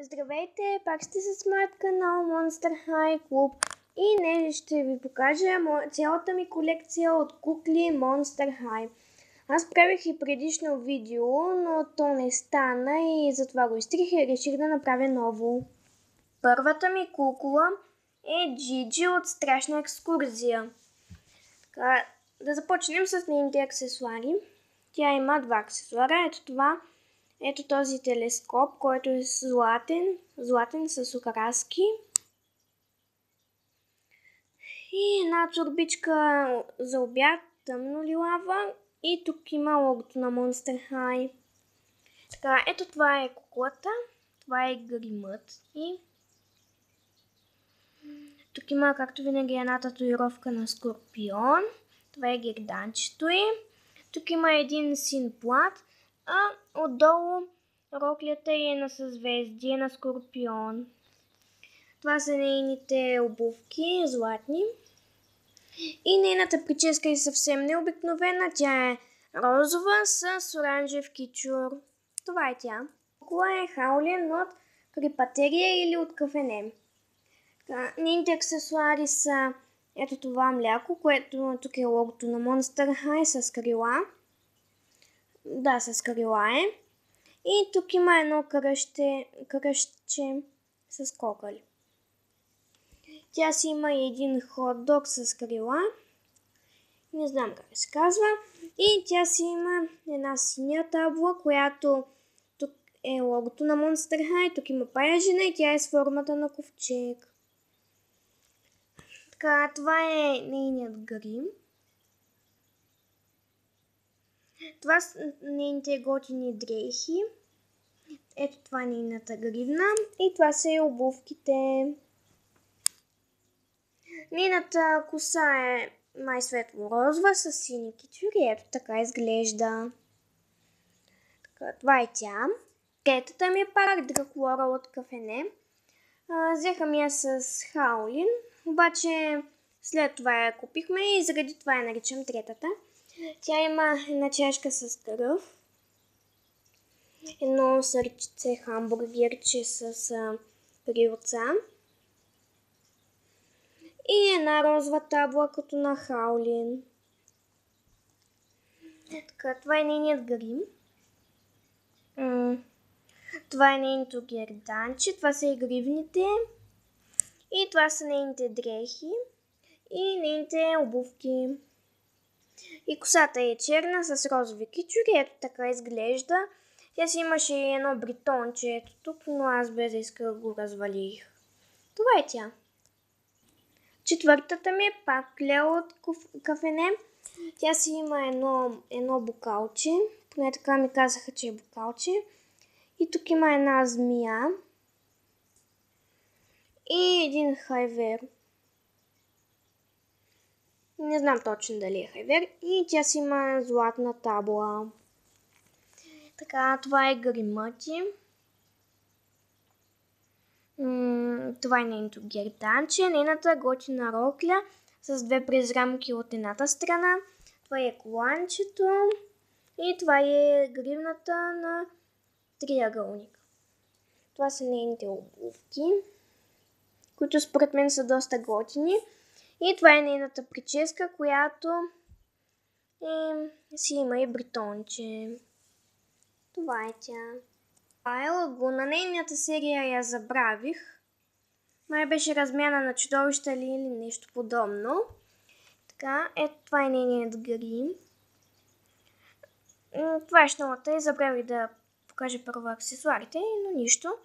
Здравейте, пак сте с моят канал Monster High Club и днес ще ви покажа цялата ми колекция от кукли Monster High. Аз правих и предишно видео, но то не стана и затова го изтрих и реших да направя ново. Първата ми кукла е Джиджи от Страшна екскурзия. Така, да започнем с нейните аксесуари. Тя има два аксесуара. Ето това. Ето този телескоп, който е златен с окраски. И една турбичка за обяд, тъмно лилава. И тук има логото на Monster High. Така, ето това е куклата. Това е гримът. И тук има, както винаги, една татуировка на скорпион. Това е герданчето ѝ. Тук има един син плат, а отдолу роклята е на съзвездие на скорпион. Това са нейните обувки, златни. И нейната прическа е съвсем необикновена. Тя е розова с оранжев кичур. Това е тя. Кукла е Хаулин от крипатерия или от кафене. Нейните аксесуари са ето това мляко, което тук е логото на Monster High с крила. Да, с крила е. И тук има едно кръстче с кокали. Тя си има и един хот-дог с крила. Не знам как се казва. И тя си има една синя табла, която тук е логото на Monster High. Тук има паяжина и тя е с формата на ковчег. Така, това е нейният грим. Това са нейните готини дрехи. Ето това е нейната гривна. И това са и обувките. Нейната коса е май светло-розова с сини кичури. Ето така изглежда. Така, това е тя. Третата ми е пак Дракулора от кафене. Взеха ми я с Хаулин. Обаче след това я купихме и заради това я наричам третата. Тя има една чашка с кръв, едно сърчице хамбургерче с крилца и една розова табла като на Хаулин. Така, това е нейният грим. Това е нейното герданче, това са и гривните. И това са нейните дрехи и нейните обувки. И косата е черна с розови кичури. Ето така изглежда. Тя си имаше едно бритонче ето тук, но аз без да иска го развалих. Това е тя. Четвъртата ми е пак Клео от кафене. Тя си има едно бокалче. Поне така ми казаха, че е бокалче. И тук има една змия. И един хайвер. Не знам точно дали е хайвер. И тя си има златна табла. Така, това е гримъти. Това е нейното герданче. Нейната готина рокля с две презрамки от едната страна. Това е коланчето. И това е гривната на триъгълник. Това са нейните обувки, които според мен са доста готини. И това е нейната прическа, която си има и бритонче. Това е тя. Това е Лагуна. Нейната серия я забравих. Май беше размяна на чудовища или нещо подобно. Така, ето това е нейният грим. Това е шнолата и забравих да покажа първо аксесуарите, но нищо.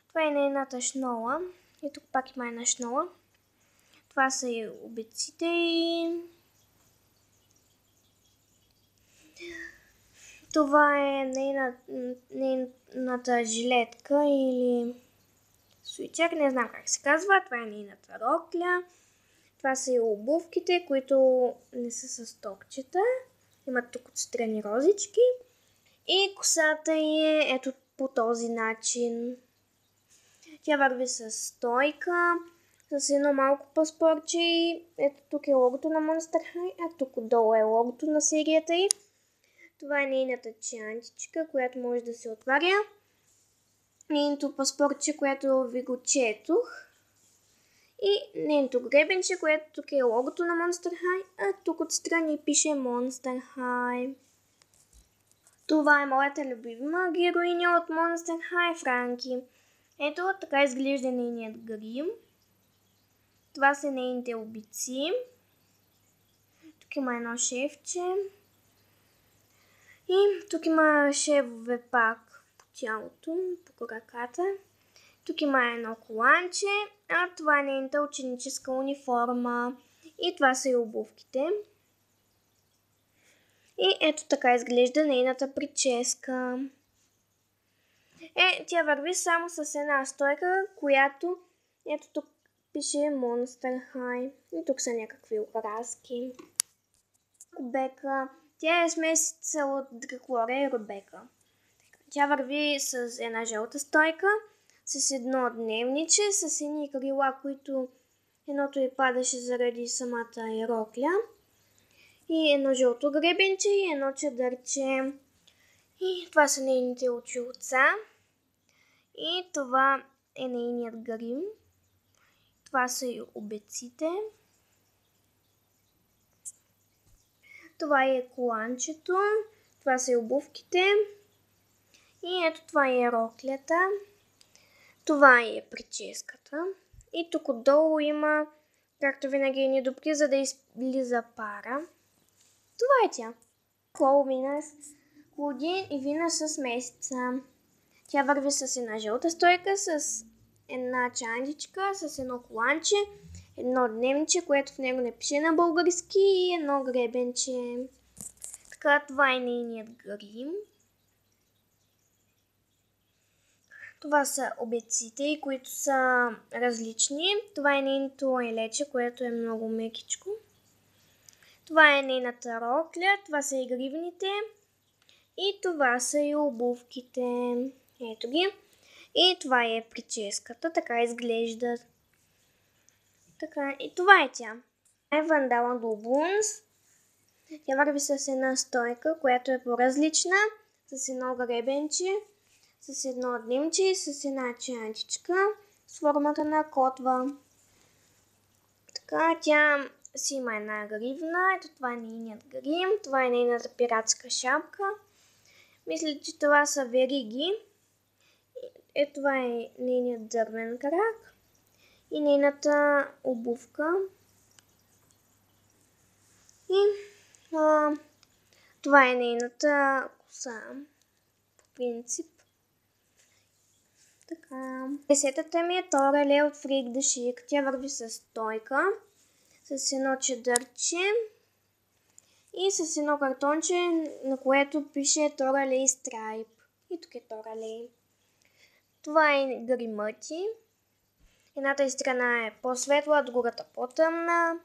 Това е нейната шнола. И тук пак има една шнола. Това са и обиците и това е нейната жилетка или суичак, не знам как се казва. Това е нейната рокля. Това са и обувките, които не са с токчета. Имат тук отстрани розички. И косата е ето по този начин. Тя върви с стойка, с едно малко паспортче и ето тук е логото на Monster High, а тук отдолу е логото на серията ѝ. Това е нейната чантичка, която може да се отваря. нейното паспортче, което ви го четох. И нейното гребенче, което тук е логото на Monster High, а тук отстрани пише Monster High. Това е моята любима героиня от Monster High, Франки. Ето така изглежда нейният грим. Това са нейните обици. Тук има едно шефче. И тук има шевове пак по тялото, по краката. Тук има едно коланче, а това е нейната ученическа униформа. И това са и обувките. И ето така изглежда нейната прическа. Тя върви само с една стойка, която ето тук пише Monster High. И тук са някакви окраски. Рубека. Тя е смесица от Драклора и Рубека. Тя върви с една жълта стойка, с едно дневниче, с едни крила, които едното й падаше заради самата Ерокля. И едно жълто гребенче и едно чадърче. И това са нейните очилца. И това е нейният грим. Това са и обеците. Това е коланчето. Това са и обувките. И ето това е Ероклята. Това е прическата. И тук отдолу има, както винаги, ни добри, за да излиза пара. Това е тя. Клодин и Вина с месеца. Тя върви с една жълта стойка, с една чандичка, с едно коланче, едно дневниче, което в него не пише на български, и едно гребенче. Така, това е нейният грим. Това са обеците, които са различни. Това е нейното елече, което е много мекичко. Това е нейната рокля, това са и гривните. И това са и обувките. Ето ги. И това е прическата, така изглежда. Така, и това е тя. Е Вандала Дубунс. Тя върви с една стойка, която е по-различна, с едно гребенче, с едно днимче и с една чантичка с формата на котва. Така, тя си има една гривна. Ето това е нейният грим. Това е нейната пиратска шапка. Мисля, че това са вериги. Ето това е нейният дървен крак. И нейната обувка. И това е нейната коса. По принцип. Така. Десетата ми е Торале от Freak the Chic. Тя върви с стойка, с едно чедърче и с едно картонче, на което пише Торале Страйп. И тук е Торале. Това е гримът ти. Едната страна е по-светла, другата по-тъмна.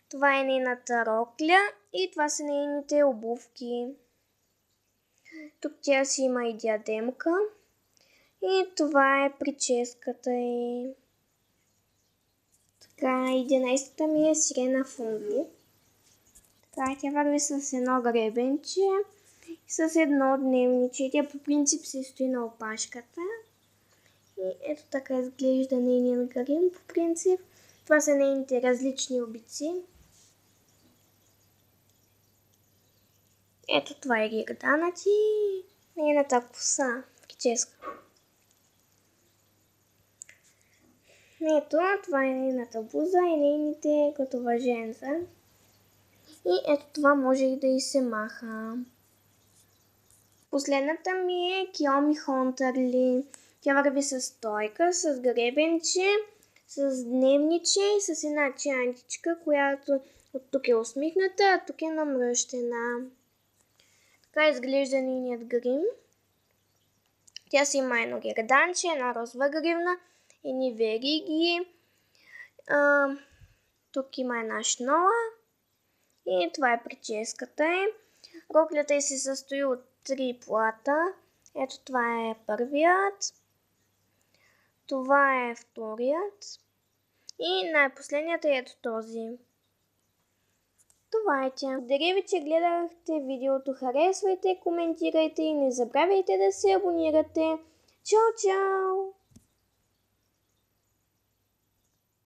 Това е нейната рокля и това са нейните обувки. Тук тя си има и диадемка. И това е прическата й. Така, 11-та ми е Сирена Фунди. Така, тя върви с едно гребенче и с едно дневниче. Тя по принцип се стои на опашката. И ето така изглежда нейният грим по принцип. Това са нейните различни обици. Ето това е гирданът и нейната коса, прическа. Ето, това е нейната буза и нейните като въженца. И ето това може и да и се маха. Последната ми е Киоми Хонтърли. Тя върви с стойка, с гребенче, с дневниче и с една чантичка, която от тук е усмихната, а тук е намръщена. Така изглежда нейният грим. Тя си има едно герданче, една розова гривна, едни вериги. Тук има една шнола. И това е прическата й. Роклята й се състои от 3 плата. Ето това е първият. Това е вторият. И най-последният е ето този. Това е тя. Благодаря ви, че гледахте видеото. Харесвайте, коментирайте и не забравяйте да се абонирате Чао, чао!